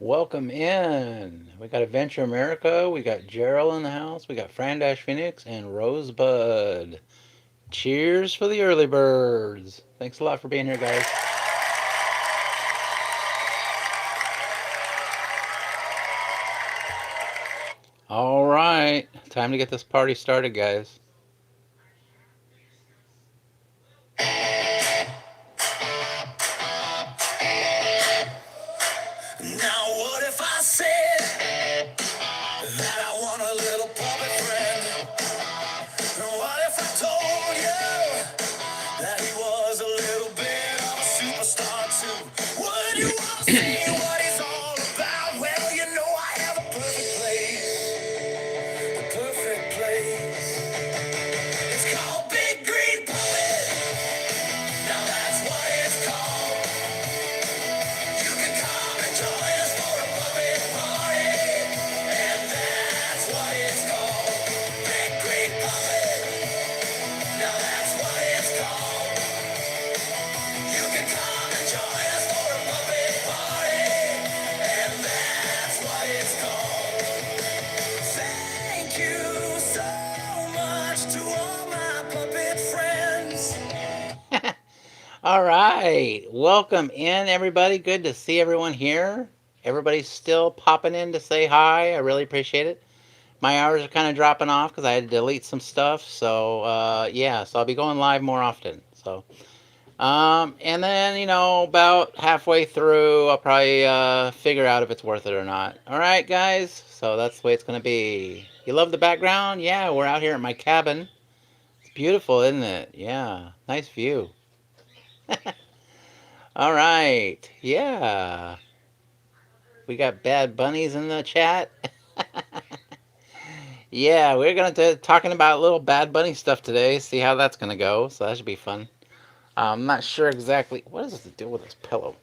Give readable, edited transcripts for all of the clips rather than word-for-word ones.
Welcome in. We got Adventure America. We got Gerald in the house. We got Fran Dash Phoenix and Rosebud. Cheers for the early birds. Thanks a lot for being here, guys. All right. Time to get this party started, guys. Now what if I said that I want a little puppet friend? And what if I told you that he was a little bit of a superstar too? Would you want to see what he's all about? Well, you know I have a perfect place. It's called Big Green Puppet. Now that's what it's called. You can come and join us for a puppet party. And that's what it's called. Big Green Puppet. Now that's what it's called. You can come and join us for a puppet party. And that's what it's called. Thank you so much to all my puppet friends. All right. Welcome in, everybody. Good to see everyone here. Everybody's still popping in to say hi. I really appreciate it. My hours are kind of dropping off because I had to delete some stuff. So I'll be going live more often. And then, about halfway through, I'll probably figure out if it's worth it or not. All right, guys. So that's the way it's going to be. You love the background? Yeah, we're out here at my cabin. It's beautiful, isn't it? Yeah, nice view. All right. Yeah. We got bad bunnies in the chat. Yeah, we're going to talking about little bad bunny stuff today. See how that's going to go. So that should be fun. I'm not sure exactly. What is the deal with this pillow?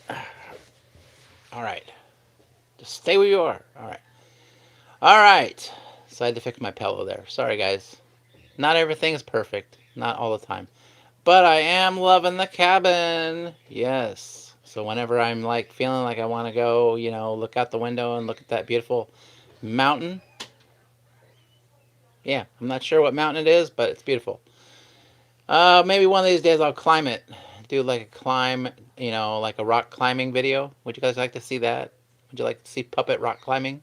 All right. Just stay where you are. All right. All right. So I had to fix my pillow there. Sorry, guys. Not everything is perfect. Not all the time. But I am loving the cabin. Yes. So whenever I'm like feeling like I want to go, look out the window and look at that beautiful mountain. Yeah, I'm not sure what mountain it is, but it's beautiful. Maybe one of these days I'll climb it. Do like a climb, like a rock climbing video. Would you guys like to see that? Would you like to see puppet rock climbing?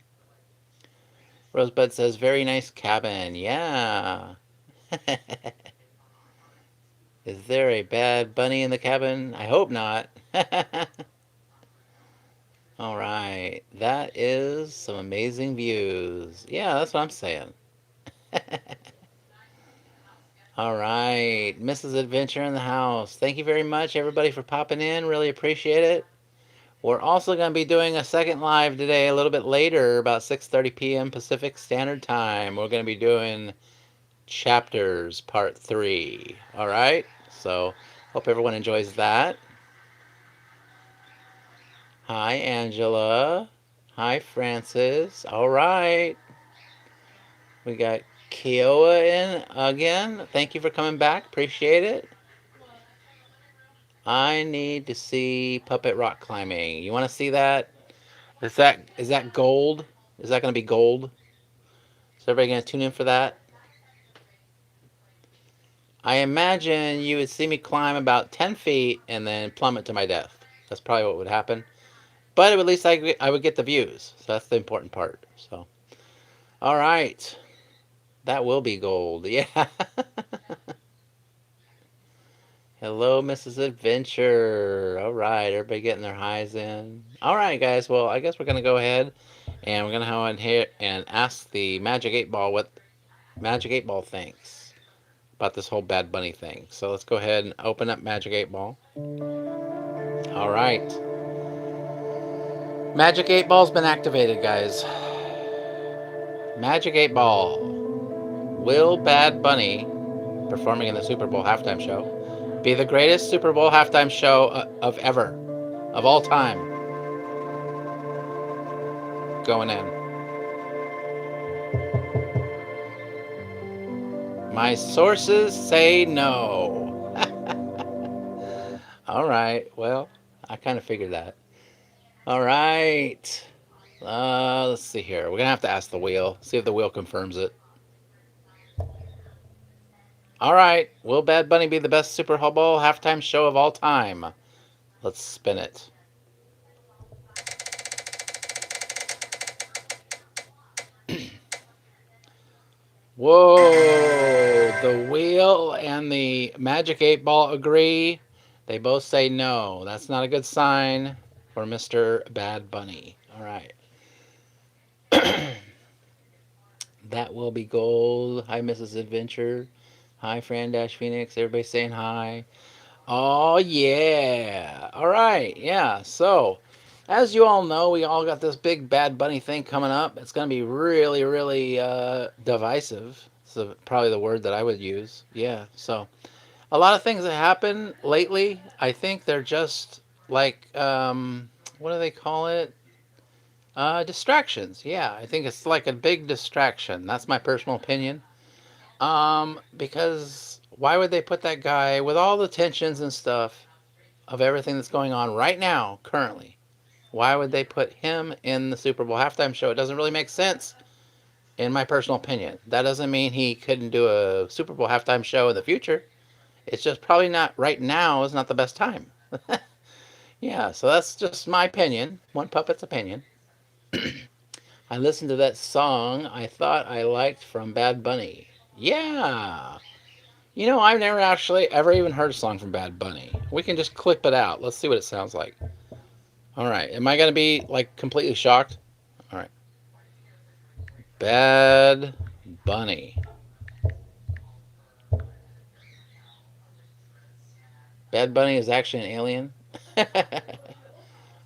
Rosebud says, very nice cabin. Yeah. Is there a bad bunny in the cabin? I hope not. All right. That is some amazing views. Yeah, that's what I'm saying. All right. Mrs. Adventure in the house. Thank you very much, everybody, for popping in. Really appreciate it. We're also going to be doing a second live today a little bit later, about 6:30 p.m. Pacific Standard Time. We're going to be doing chapters part 3. All right? So, hope everyone enjoys that. Hi, Angela. Hi, Francis. All right. We got Kiowa in again. Thank you for coming back. Appreciate it. I need to see puppet rock climbing. You want to see that? Is that gold? Is that going to be gold? Is everybody going to tune in for that? I imagine you would see me climb about 10 feet and then plummet to my death. That's probably what would happen. But at least I would get the views. So that's the important part. So, all right. That will be gold. Yeah. Hello, Mrs. Adventure. All right. Everybody getting their highs in. All right, guys. Well, I guess we're going to go ahead and we're going to go in here and ask the Magic 8 Ball what Magic 8 Ball thinks about this whole Bad Bunny thing. So let's go ahead and open up Magic 8 Ball. All right. Magic 8 Ball's been activated, guys. Magic 8 Ball. Will Bad Bunny, performing in the Super Bowl halftime show, be the greatest Super Bowl halftime show of ever, of all time? Going in. My sources say no. All right. Well, I kind of figured that. All right. Let's see here. We're gonna have to ask the wheel. See if the wheel confirms it. All right. Will Bad Bunny be the best Super Bowl halftime show of all time? Let's spin it. Whoa! The wheel and the Magic 8 Ball agree. They both say no. That's not a good sign for Mr. Bad Bunny. All right. That will be gold. Hi, Mrs. Adventure. Hi, Fran Dash Phoenix. Everybody saying hi. Oh, yeah. All right. Yeah. So, as you all know, we all got this big Bad Bunny thing coming up. It's going to be really, really divisive. So, probably the word that I would use. Yeah. So, a lot of things that happen lately, I think they're just like, what do they call it? Distractions. Yeah. I think it's like a big distraction. That's my personal opinion. Because why would they put that guy with all the tensions and stuff of everything that's going on right now, currently? Why would they put him in the Super Bowl halftime show? It doesn't really make sense, in my personal opinion. That doesn't mean he couldn't do a Super Bowl halftime show in the future. It's just probably not right now is not the best time. Yeah, so that's just my opinion. One puppet's opinion. I listened to that song I thought I liked from Bad Bunny. Yeah. You know, I've never actually ever even heard a song from Bad Bunny. We can just clip it out. Let's see what it sounds like. All right. Am I going to be like completely shocked? All right. Bad Bunny. Bad Bunny is actually an alien.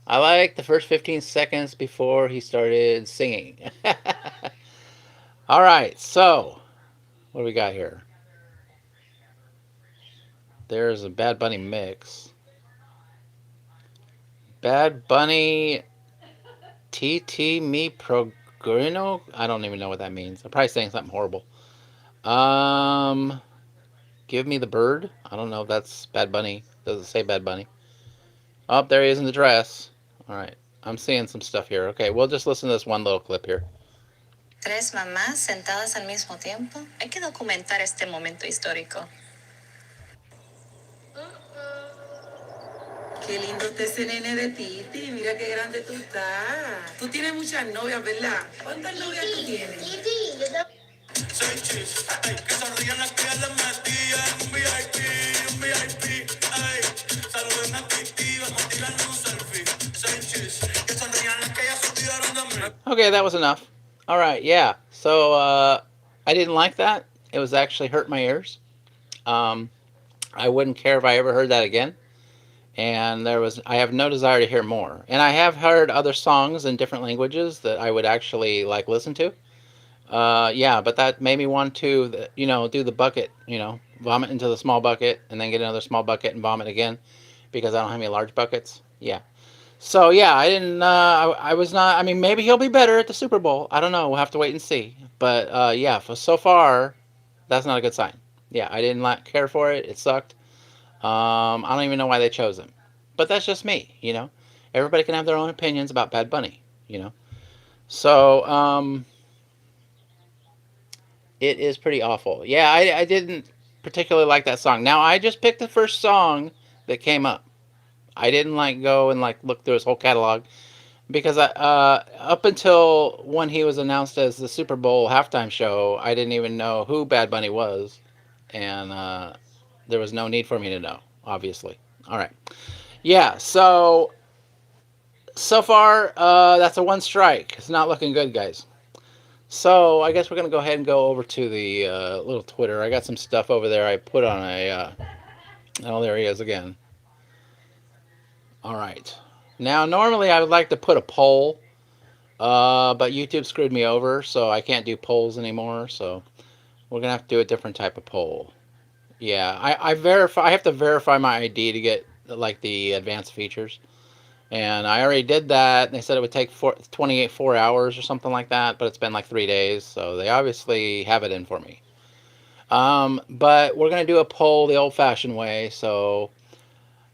I like the first 15 seconds before he started singing. All right. So, what do we got here? There's a Bad Bunny mix. Bad Bunny TT Me Progrino? I don't even know what that means. I'm probably saying something horrible. Um, Give Me the Bird. I don't know if that's Bad Bunny. Does it say Bad Bunny? Oh, there he is in the dress. All right. I'm seeing some stuff here. Okay, we'll just listen to this one little clip here. Tres mamás sentadas al mismo tiempo. Hay que documentar este momento histórico. Qué lindo está ese nene de Titi. Mira qué grande tú estás. Tú tienes muchas novias, ¿verdad? ¿Cuántas novias tú tienes? Sánchez, ay, que sonrían las que les metían un VIP, un VIP, ay, saluden a Titi, vamos a tirarle un selfie. Sánchez, que sonrían las que ya se olvidaron de mí. Okay, that was enough. All right, yeah. So I didn't like that. It was actually hurt my ears. Um, I wouldn't care if I ever heard that again. And I have no desire to hear more. And I have heard other songs in different languages that I would actually like listen to. Yeah, but that made me want to, do the bucket, vomit into the small bucket and then get another small bucket and vomit again because I don't have any large buckets. Yeah. So yeah, I didn't. I was not. I mean, maybe he'll be better at the Super Bowl. I don't know. We'll have to wait and see. But yeah, for so far, that's not a good sign. Yeah, I didn't care for it. It sucked. I don't even know why they chose him. But that's just me. Everybody can have their own opinions about Bad Bunny. So it is pretty awful. Yeah, I didn't particularly like that song. Now I just picked the first song that came up. I didn't go and look through his whole catalog because up until when he was announced as the Super Bowl halftime show, I didn't even know who Bad Bunny was, and there was no need for me to know, obviously. All right, yeah. So far, that's a one strike. It's not looking good, guys. So I guess we're gonna go ahead and go over to the little Twitter. I got some stuff over there I put on a. Oh, there he is again. All right. Now, normally I would like to put a poll, but YouTube screwed me over, so I can't do polls anymore. So we're gonna have to do a different type of poll. Yeah, I verify. I have to verify my ID to get the advanced features, and I already did that. They said it would take 4 hours or something like that, but it's been like 3 days, so they obviously have it in for me. But we're gonna do a poll the old-fashioned way. So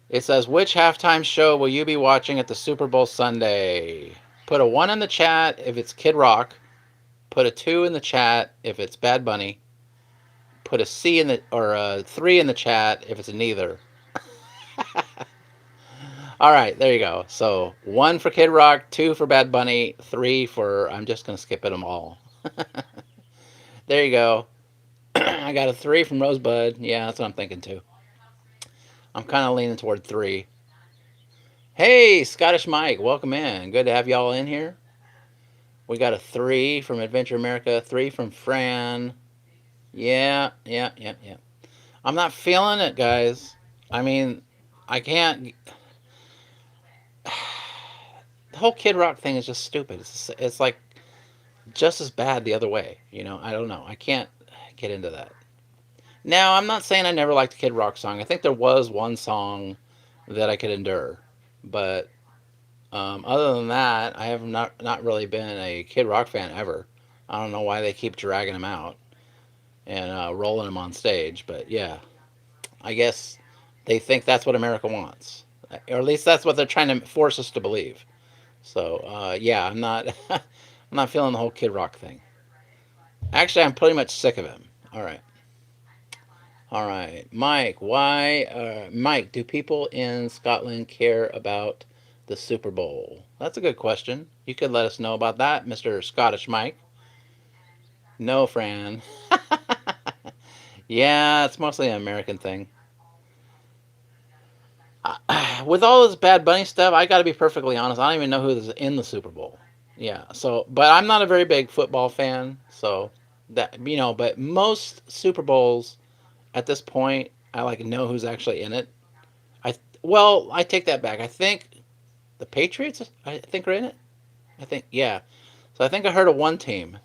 It says, which halftime show will you be watching at the Super Bowl Sunday? Put a 1 in the chat if it's Kid Rock. Put a 2 in the chat if it's Bad Bunny. Put a C in the, or a 3 in the chat if it's neither. All right, there you go. So 1 for Kid Rock, 2 for Bad Bunny, 3 for, I'm just going to skip it them all. There you go. I got a 3 from Rosebud. Yeah, that's what I'm thinking too. I'm kind of leaning toward 3. Hey, Scottish Mike, welcome in. Good to have y'all in here. We got a 3 from Adventure America, 3 from Fran. Yeah, yeah, yeah, yeah. I'm not feeling it, guys. I mean, I can't. The whole Kid Rock thing is just stupid. It's like just as bad the other way. I don't know. I can't get into that. Now, I'm not saying I never liked a Kid Rock song. I think there was one song that I could endure, but other than that, I have not really been a Kid Rock fan ever. I don't know why they keep dragging him out and rolling him on stage, but yeah, I guess they think that's what America wants, or at least that's what they're trying to force us to believe. So yeah, I'm not I'm not feeling the whole Kid Rock thing. Actually, I'm pretty much sick of him. All right. All right, Mike. Mike? Do people in Scotland care about the Super Bowl? That's a good question. You could let us know about that, Mister Scottish Mike. No, Fran. Yeah, it's mostly an American thing. With all this Bad Bunny stuff, I got to be perfectly honest. I don't even know who's in the Super Bowl. Yeah. So, but I'm not a very big football fan. So but most Super Bowls at this point, I like know who's actually in it. I take that back. I think the Patriots, I think, are in it. I think, yeah. So I think I heard of one team.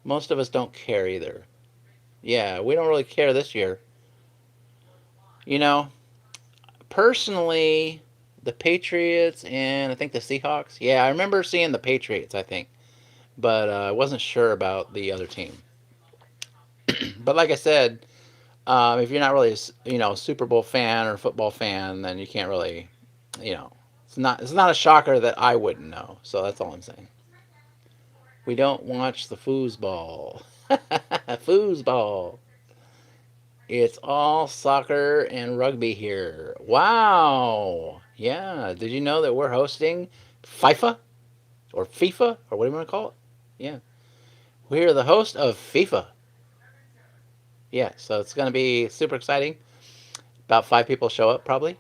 Most of us don't care either. Yeah, we don't really care this year. You know, personally, the Patriots and I think the Seahawks. Yeah, I remember seeing the Patriots, I think, but I wasn't sure about the other team. But like I said, if you're not really, Super Bowl fan or football fan, then you can't really, you know, it's not a shocker that I wouldn't know. So that's all I'm saying. We don't watch the foosball. Foosball. It's all soccer and rugby here. Wow. Yeah. Did you know that we're hosting FIFA or FIFA or what do you want to call it? Yeah. We're the host of FIFA. Yeah. So it's going to be super exciting. About 5 people show up probably,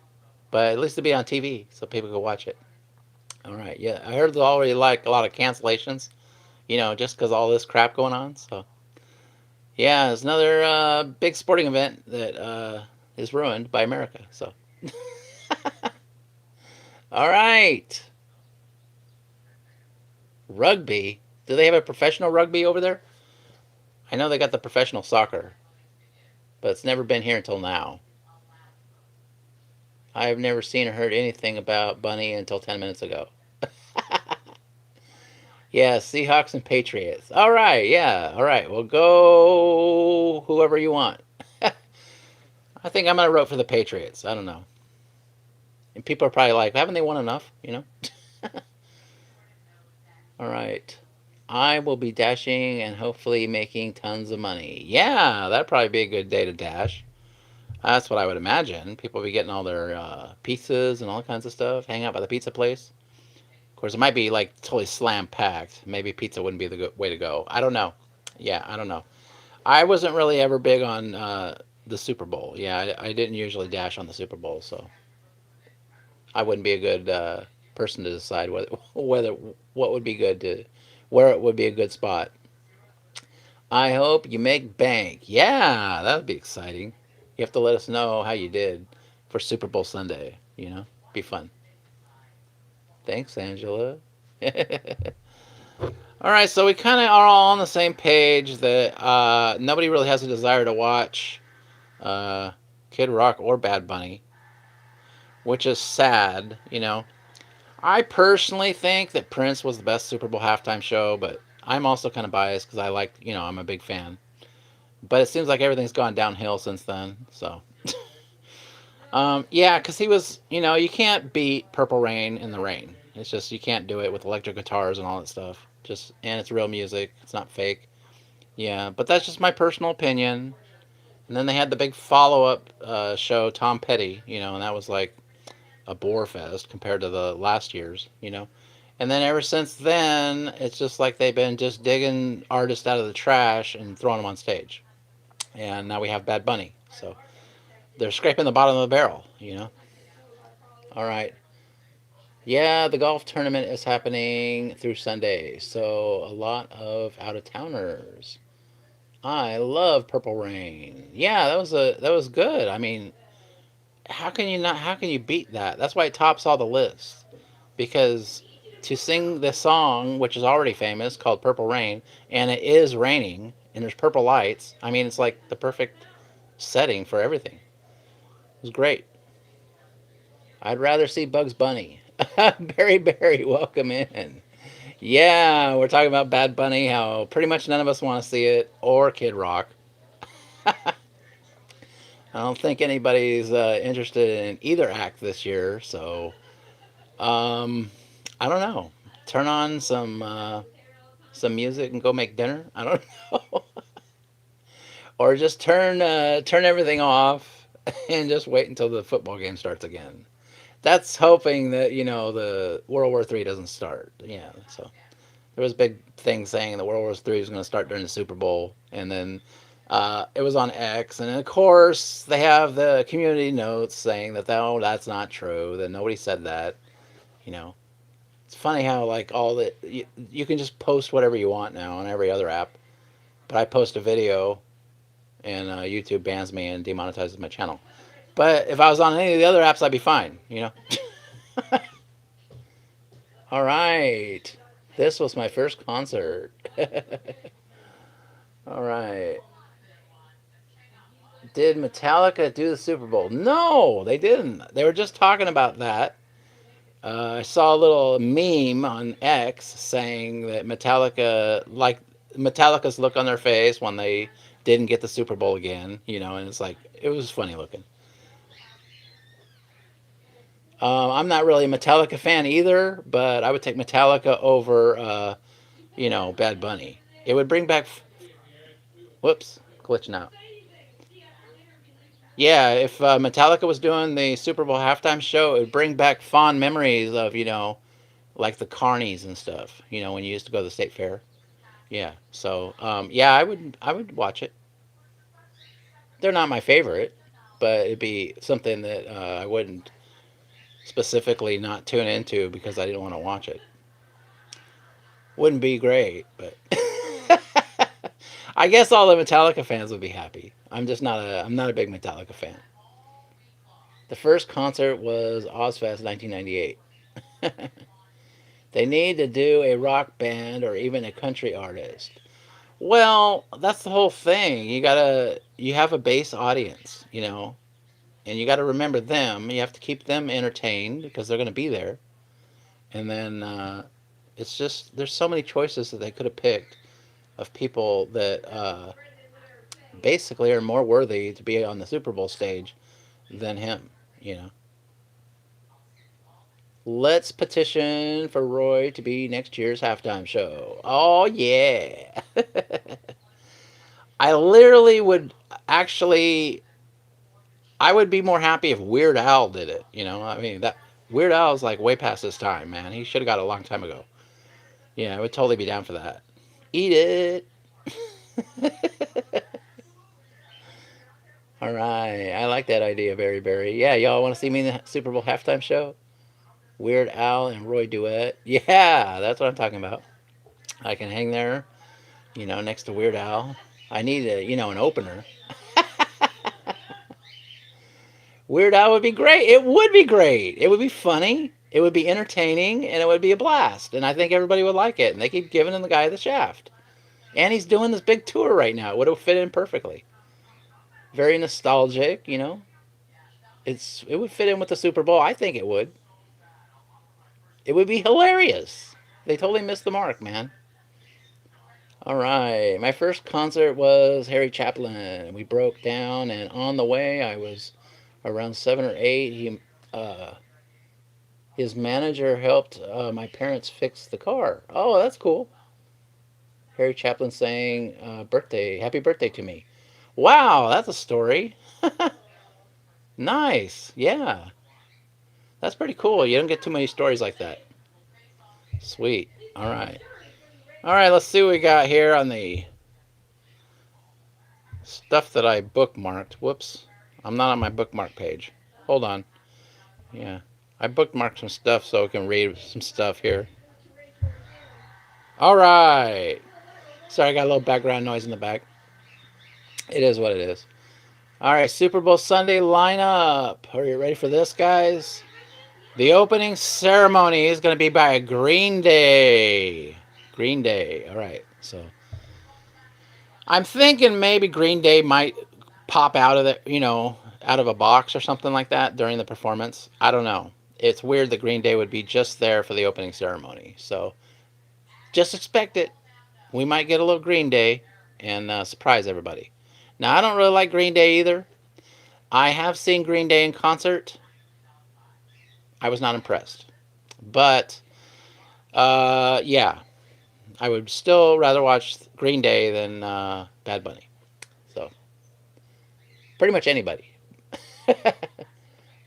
but at least it'll be on TV so people can watch it. All right. Yeah. I heard there's already like a lot of cancellations, just because all this crap going on. So yeah, it's another big sporting event that is ruined by America. So, all right, rugby. Do they have a professional rugby over there? I know they got the professional soccer, but it's never been here until now. I've never seen or heard anything about Bunny until 10 minutes ago. Yeah, Seahawks and Patriots. All right, yeah, all right. Well, go whoever you want. I think I'm gonna vote for the Patriots. I don't know. And people are probably like, haven't they won enough? All right. I will be dashing and hopefully making tons of money. Yeah, that'd probably be a good day to dash. That's what I would imagine. People will be getting all their pizzas and all kinds of stuff, hang out by the pizza place. Of course, it might be like totally slam packed. Maybe pizza wouldn't be the good way to go. I don't know. Yeah, I don't know. I wasn't really ever big on the Super Bowl. Yeah, I didn't usually dash on the Super Bowl, so I wouldn't be a good person to decide whether what would be good to where it would be a good spot. I hope you make bank. Yeah, that would be exciting. You have to let us know how you did for Super Bowl Sunday. Be fun. Thanks, Angela. All right, so we kind of are all on the same page that nobody really has a desire to watch uh, Kid Rock or Bad Bunny, which is sad. I personally think that Prince was the best Super Bowl halftime show, but I'm also kind of biased because I'm a big fan. But it seems like everything's gone downhill since then. So, Yeah, because he was, you can't beat Purple Rain in the rain. It's just you can't do it with electric guitars and all that stuff. Just and it's real music. It's not fake. Yeah, but that's just my personal opinion. And then they had the big follow up show, Tom Petty, and that was like a bore fest compared to the last year's. And then ever since then, it's just like they've been just digging artists out of the trash and throwing them on stage. And now we have Bad Bunny. So they're scraping the bottom of the barrel. All right. Yeah, the golf tournament is happening through Sunday. So a lot of out of towners. I love Purple Rain. Yeah, that was good. I mean, how can you beat that? That's why it tops all the lists. Because to sing this song, which is already famous, called Purple Rain, and it is raining and there's purple lights, I mean it's like the perfect setting for everything. It was great. I'd rather see Bugs Bunny. Barry Barry, welcome in. Yeah, we're talking about Bad Bunny, how pretty much none of us want to see it, or Kid Rock. I don't think anybody's interested in either act this year, so um, I don't know. Turn on some music and go make dinner. I don't know, or just turn everything off and just wait until the football game starts again. That's hoping that the World War III doesn't start. Yeah, so there was a big thing saying that World War III was going to start during the Super Bowl, and then it was on X, and of course they have the community notes saying that oh, that's not true. That nobody said that. You know, it's funny how like all the you can just post whatever you want now on every other app, but I post a video and YouTube bans me and demonetizes my channel. But if I was on any of the other apps, I'd be fine. All right, this was my first concert. All right. Did Metallica do the Super Bowl? No, they didn't. They were just talking about that. I saw a little meme on X saying that Metallica's look on their face when they didn't get the Super Bowl again, and it's like, it was funny looking. I'm not really a Metallica fan either, but I would take Metallica over, Bad Bunny. It would bring back, whoops, glitching out. Yeah, if Metallica was doing the Super Bowl halftime show, it would bring back fond memories of, like the carnies and stuff, when you used to go to the state fair. Yeah. So, yeah, I would watch it. They're not my favorite, but it'd be something that I wouldn't specifically not tune into because I didn't want to watch it. Wouldn't be great, but I guess all the Metallica fans would be happy. I'm not a big Metallica fan. The first concert was Ozfest 1998. They need to do a rock band or even a country artist. Well, that's the whole thing. You have a base audience, and you gotta remember them. You have to keep them entertained because they're gonna be there. And then it's just there's so many choices that they could have picked of people that basically are more worthy to be on the Super Bowl stage than him. You know, let's petition for Roy to be next year's halftime show. Oh yeah, I literally would actually. I would be more happy if Weird Al did it. I mean that Weird Al is like way past his time, man. He should have got it a long time ago. Yeah, I would totally be down for that. Eat it. All right, I like that idea, Berry Berry. Yeah, y'all want to see me in the Super Bowl halftime show? Weird Al and Roy duet. Yeah, that's what I'm talking about. I can hang there, next to Weird Al. I need an opener. Weird Al would be great. It would be great. It would be funny. It would be entertaining, and it would be a blast. And I think everybody would like it. And they keep giving the guy the shaft. And he's doing this big tour right now. It would have fit in perfectly. Very nostalgic. It would fit in with the Super Bowl. I think it would. It would be hilarious. They totally missed the mark, man. All right. My first concert was Harry Chaplin. We broke down, and on the way, I was Around 7 or 8, his manager helped my parents fix the car. Oh, that's cool. Harry Chaplin saying, "Birthday, happy birthday to me." Wow, that's a story. Nice. Yeah, that's pretty cool. You don't get too many stories like that. Sweet. All right. All right, let's see what we got here on the stuff that I bookmarked. Whoops. I'm not on my bookmark page. Hold on. Yeah. I bookmarked some stuff so I can read some stuff here. All right. Sorry, I got a little background noise in the back. It is what it is. All right, Super Bowl Sunday lineup. Are you ready for this, guys? The opening ceremony is going to be by Green Day. Green Day. All right. So I'm thinking maybe Green Day might pop out of out of a box or something like that during the performance. I don't know. It's weird that Green Day would be just there for the opening ceremony. So just expect it. We might get a little Green Day and surprise everybody. Now, I don't really like Green Day either. I have seen Green Day in concert. I was not impressed. But, yeah, I would still rather watch Green Day than Bad Bunny. So, pretty much anybody.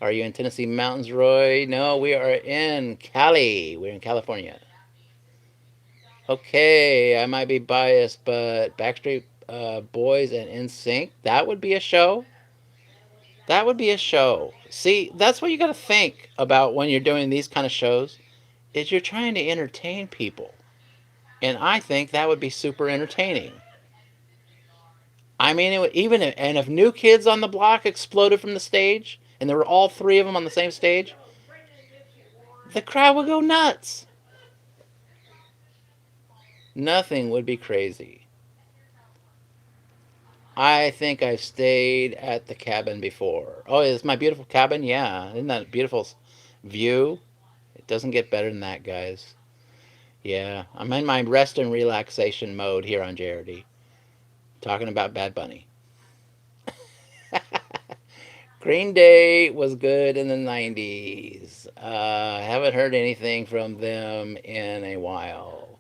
Are you in Tennessee Mountains, Roy? No, we are in Cali. We're in California. Okay, I might be biased, but Backstreet Boys and NSYNC, that would be a show. That would be a show. See, that's what you got to think about when you're doing these kind of shows. Is you're trying to entertain people, and I think that would be super entertaining. I mean, even and if New Kids on the Block exploded from the stage, and there were all three of them on the same stage, the crowd would go nuts. Nothing would be crazy. I think I've stayed at the cabin before. Oh, it's my beautiful cabin? Yeah. Isn't that a beautiful view? It doesn't get better than that, guys. Yeah. I'm in my rest and relaxation mode here on JRD. Talking about Bad Bunny. Green Day was good in the 90s. I haven't heard anything from them in a while.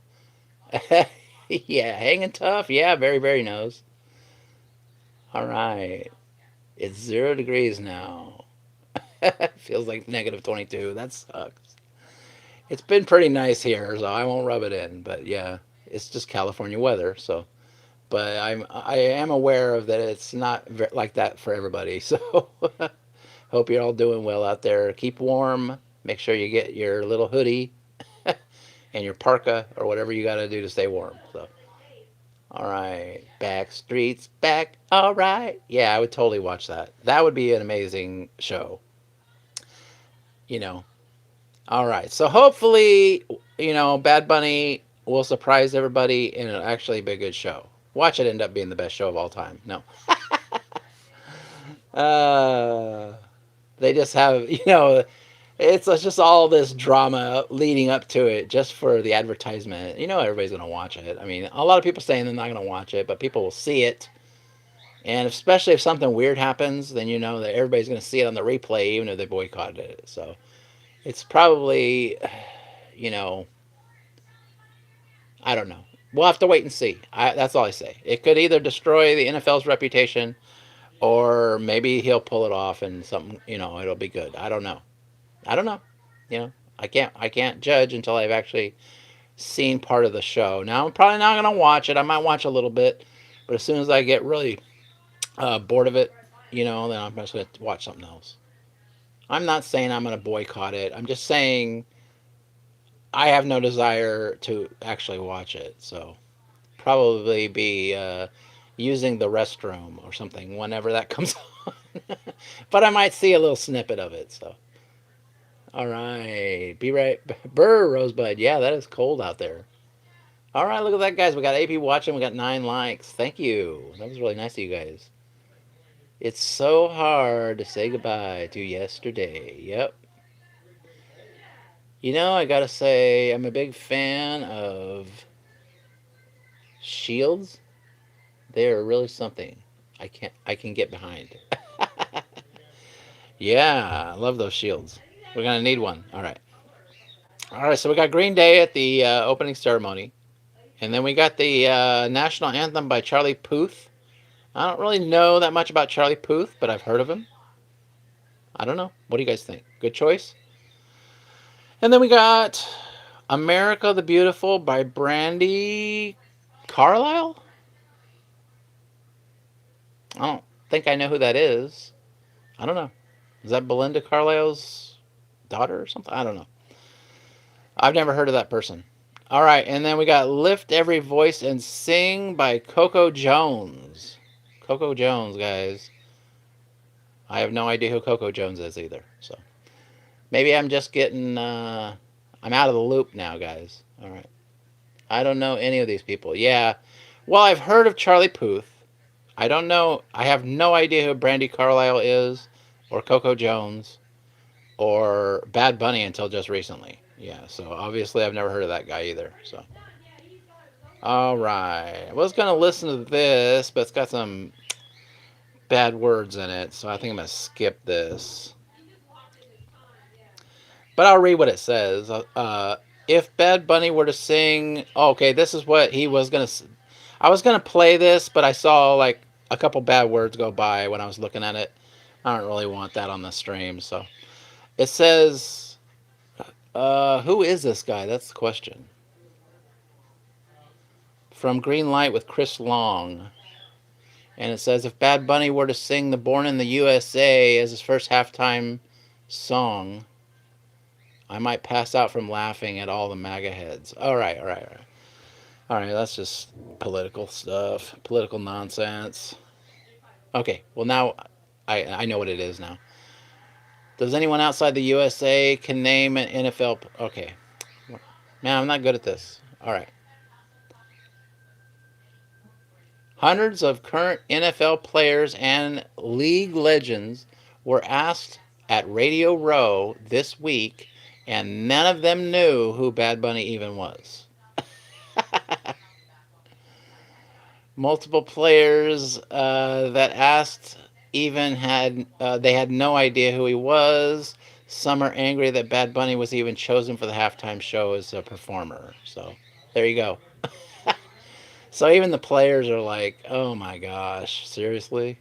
Yeah, hanging tough. Yeah, very, very knows. All right. It's 0 degrees now. Feels like negative 22. That sucks. It's been pretty nice here, so I won't rub it in. But yeah, it's just California weather. So, but I am aware of that. It's not like that for everybody. So, hope you're all doing well out there. Keep warm. Make sure you get your little hoodie and your parka or whatever you got to do to stay warm. So, all right, back streets back. All right, yeah, I would totally watch that. That would be an amazing show. You know, all right. So hopefully, Bad Bunny will surprise everybody and it'll actually be a good show. Watch it end up being the best show of all time. No. Uh, they just have, it's just all this drama leading up to it just for the advertisement. Everybody's going to watch it. I mean, a lot of people saying they're not going to watch it, but people will see it. And especially if something weird happens, then you know that everybody's going to see it on the replay, even if they boycotted it. So it's probably, you know, I don't know. We'll have to wait and see. That's all I say. It could either destroy the NFL's reputation, or maybe he'll pull it off and something. It'll be good. I don't know. I don't know. I can't judge until I've actually seen part of the show. Now I'm probably not gonna watch it. I might watch a little bit, but as soon as I get really bored of it, then I'm just gonna watch something else. I'm not saying I'm gonna boycott it. I'm just saying I have no desire to actually watch it. So probably be using the restroom or something whenever that comes on. But I might see a little snippet of it. So all right, be right. Burr, Rosebud. Yeah, that is cold out there. All right, look at that, guys. We got AP watching. We got 9 likes. Thank you. That was really nice of you guys. It's so hard to say goodbye to yesterday. Yep. I gotta say, I'm a big fan of Shields. They are really something. I can get behind. Yeah, I love those shields. We're gonna need one. All right. All right. So we got Green Day at the opening ceremony, and then we got the national anthem by Charlie Puth. I don't really know that much about Charlie Puth, but I've heard of him. I don't know. What do you guys think? Good choice. And then we got America the Beautiful by Brandy Carlisle. I don't think I know who that is. I don't know. Is that Belinda Carlisle's daughter or something? I don't know. I've never heard of that person. All right, and then we got Lift Every Voice and Sing by Coco Jones. Coco Jones, guys. I have no idea who Coco Jones is either. So maybe I'm just getting, I'm out of the loop now, guys. All right. I don't know any of these people. Yeah. Well, I've heard of Charlie Puth. I don't know. I have no idea who Brandy Carlisle is, or Coco Jones, or Bad Bunny until just recently. Yeah, so obviously I've never heard of that guy either. So, all right, I was gonna listen to this, but it's got some bad words in it, so I think I'm gonna skip this. But I'll read what it says. If Bad Bunny were to sing, oh, okay, this is what he was gonna. I was gonna play this, but I saw like a couple bad words go by when I was looking at it. I don't really want that on the stream, so it says, who is this guy? That's the question. From Green Light with Chris Long. And it says, if Bad Bunny were to sing the Born in the USA as his first halftime song, I might pass out from laughing at all the MAGA heads. All right, all right, all right. All right, that's just political stuff, political nonsense. Okay, well, now I know what it is now. Does anyone outside the USA can name an NFL? Okay. Man, I'm not good at this. All right. Hundreds of current NFL players and league legends were asked at Radio Row this week, and none of them knew who Bad Bunny even was. Multiple players that asked even had they had no idea who he was. Some are angry that Bad Bunny was even chosen for the halftime show as a performer. So there you go. So even the players are like, "Oh my gosh, seriously?"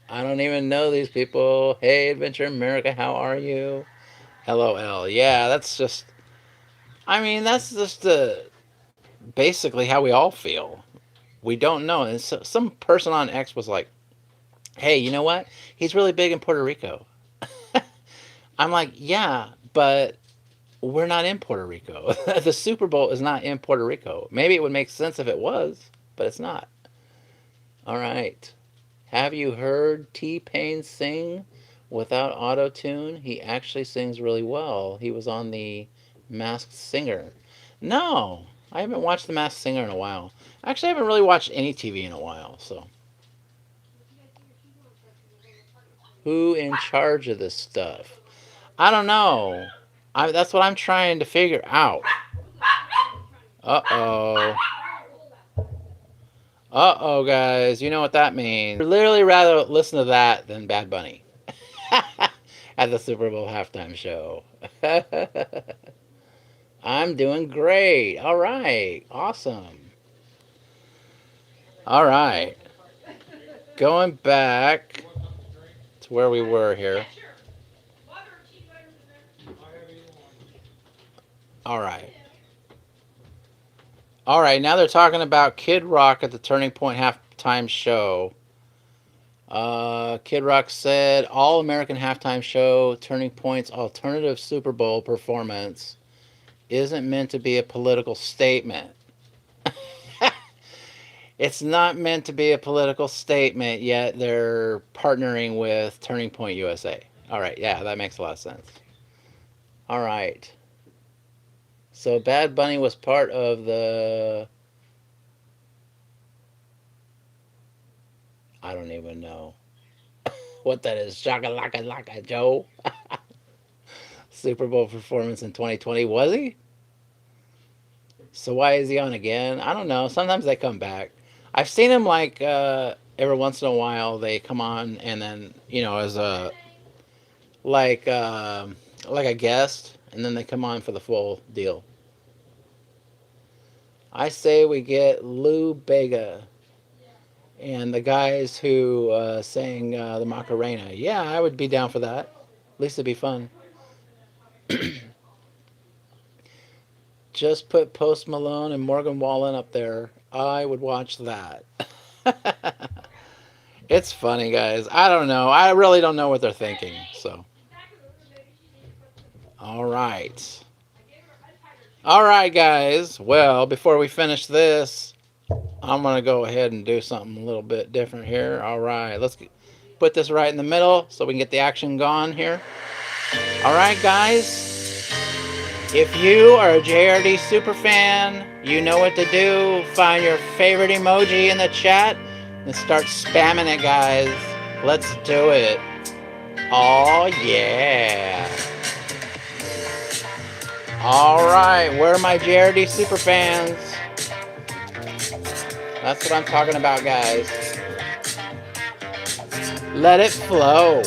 I don't even know these people. Hey, Adventure America, how are you? LOL. Yeah, that's just. I mean, that's just basically how we all feel. We don't know. And so, some person on X was like, "Hey, you know what? He's really big in Puerto Rico." I'm like, "Yeah, but we're not in Puerto Rico. The Super Bowl is not in Puerto Rico. Maybe it would make sense if it was, but it's not." All right. Have you heard T Pain sing without auto tune? He actually sings really well. He was on the Masked Singer. No, I haven't watched the Masked Singer in a while. Actually, I haven't really watched any TV in a while. So, who in charge of this stuff? I don't know. That's what I'm trying to figure out. Uh oh. Uh oh, guys. You know what that means. I'd literally rather listen to that than Bad Bunny at the Super Bowl halftime show. I'm doing great. All right. Awesome. All right. Going back to where we were here. All right. All right. Now they're talking about Kid Rock at the Turning Point halftime show. Kid Rock said, All American halftime show, Turning Point's alternative Super Bowl performance isn't meant to be a political statement. It's not meant to be a political statement, yet they're partnering with Turning Point USA. All right, yeah, that makes a lot of sense. All right. So Bad Bunny was part of the. I don't even know what that is. Shaka Laka Laka Joe. Super Bowl performance in 2020. Was he? So why is he on again? I don't know. Sometimes they come back. I've seen him like every once in a while they come on, and then as a like like a guest, and then they come on for the full deal. I say we get Lou Bega and the guys who sang the Macarena. Yeah, I would be down for that. At least it'd be fun. Just put Post Malone and Morgan Wallen up there. I would watch that. It's funny, guys. I don't know. I really don't know what they're thinking. So, all right. All right, guys. Well, before we finish this, I'm going to go ahead and do something a little bit different here. All right. Let's put this right in the middle so we can get the action going here. All right, guys. If you are a JRD super fan, you know what to do. Find your favorite emoji in the chat and start spamming it, guys. Let's do it. Oh, yeah. All right. Where are my JRD super fans? That's what I'm talking about, guys. Let it flow.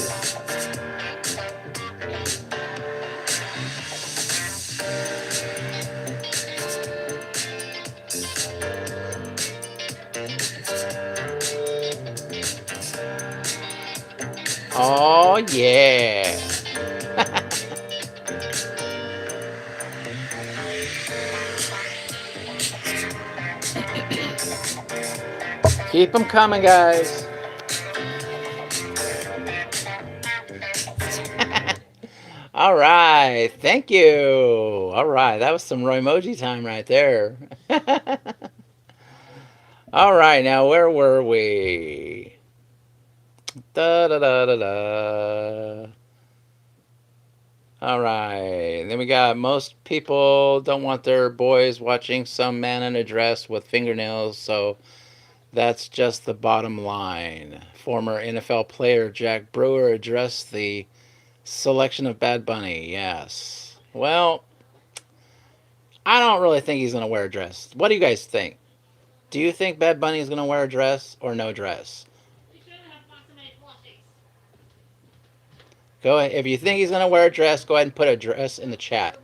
Oh, yeah. Keep them coming, guys. All right. Thank you. All right. That was some Roymoji time right there. All right. Now, where were we? Da da da da da. All right. Then we got most people don't want their boys watching some man in a dress with fingernails, so that's just the bottom line. Former NFL player Jack Brewer addressed the selection of Bad Bunny. Yes. Well, I don't really think he's going to wear a dress. What do you guys think? Do you think Bad Bunny is going to wear a dress or no dress? Go ahead. If you think he's going to wear a dress, go ahead and put a dress in the chat.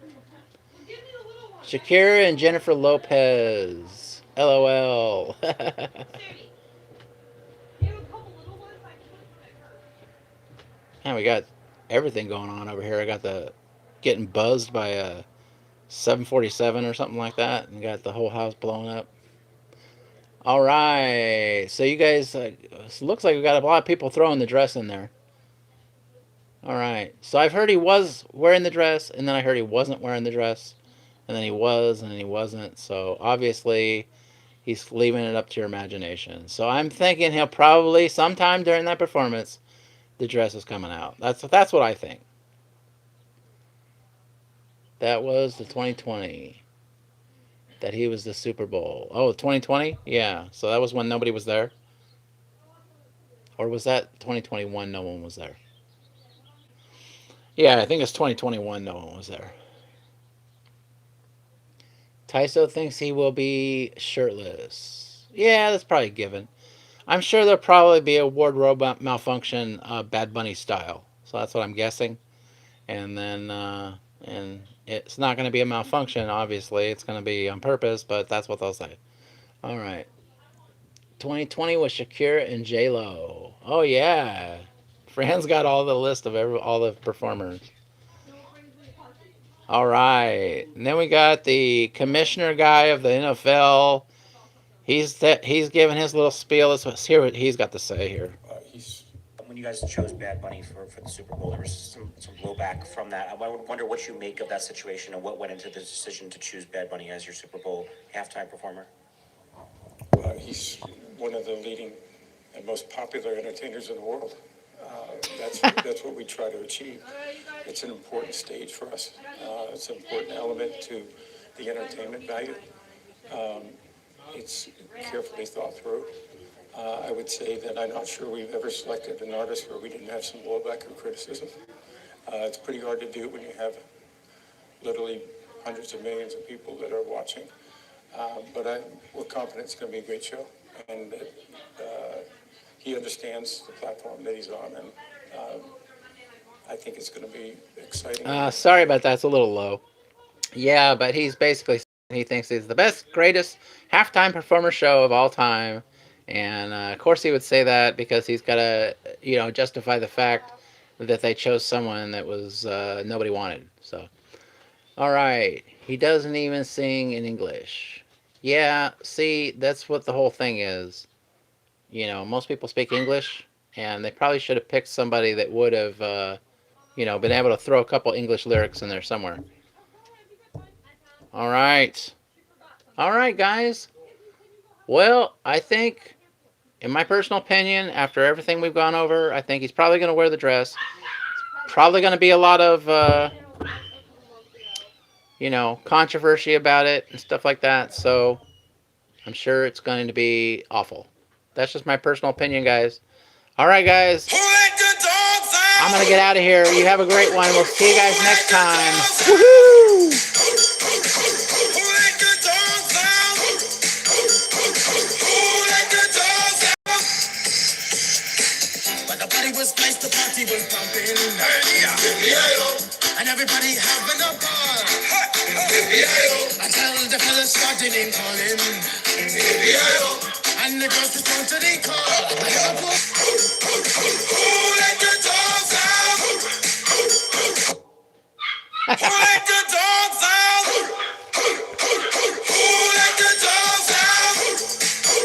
Shakira and Jennifer Lopez. LOL. Man, we got everything going on over here. I got the getting buzzed by a 747 or something like that, and got the whole house blowing up. All right, so you guys, looks like we got a lot of people throwing the dress in there. All right, so I've heard he was wearing the dress, and then I heard he wasn't wearing the dress, and then he was, and then he wasn't. So obviously, he's leaving it up to your imagination. So I'm thinking he'll probably sometime during that performance, the dress is coming out. That's what I think. That was the 2020 that he was the Super Bowl. Oh, 2020? Yeah. So that was when nobody was there. Or was that 2021? No one was there. Yeah, I think it's 2021. No one was there. Tyso thinks he will be shirtless. Yeah, that's probably given. I'm sure there'll probably be a wardrobe malfunction, Bad Bunny style. So that's what I'm guessing. And then, and it's not going to be a malfunction, obviously. It's going to be on purpose, but that's what they'll say. All right. 2020 was Shakira and J Lo. Oh yeah, Fran's got all the list of all the performers. All right, and then we got the commissioner guy of the NFL. He's giving his little spiel. Let's hear what he's got to say here. When you guys chose Bad Bunny for the Super Bowl, there was some blowback from that. I wonder what you make of that situation and what went into the decision to choose Bad Bunny as your Super Bowl halftime performer. He's one of the leading and most popular entertainers in the world. That's what we try to achieve. It's an important stage for us. It's an important element to the entertainment value. It's carefully thought through. I would say that I'm not sure we've ever selected an artist where we didn't have some blowback or criticism. It's pretty hard to do when you have literally hundreds of millions of people that are watching. But we're confident it's going to be a great show, and he he understands the platform that he's on, and I think it's going to be exciting. Sorry about that. It's a little low. Yeah, but he's basically he thinks he's the best, greatest halftime performer show of all time, and of course he would say that because he's got to, justify the fact that they chose someone that was nobody wanted. So, all right, he doesn't even sing in English. Yeah, see, that's what the whole thing is. Most people speak English, and they probably should have picked somebody that would have, been able to throw a couple English lyrics in there somewhere. All right. All right, guys. Well, I think, in my personal opinion, after everything we've gone over, I think he's probably going to wear the dress. Probably going to be a lot of, controversy about it and stuff like that. So I'm sure it's going to be awful. That's just my personal opinion, guys. All right, guys. Who let the dogs out? I'm going to get out of here. You have a great one. We'll see you guys next time. Who Woohoo! let the dogs out? Who let the dogs out? When the party was nice, the party was pumping. And everybody having a ball. Until the fellas started name calling. And the girls responded to the call. Who let the dogs out? Who let the dogs out?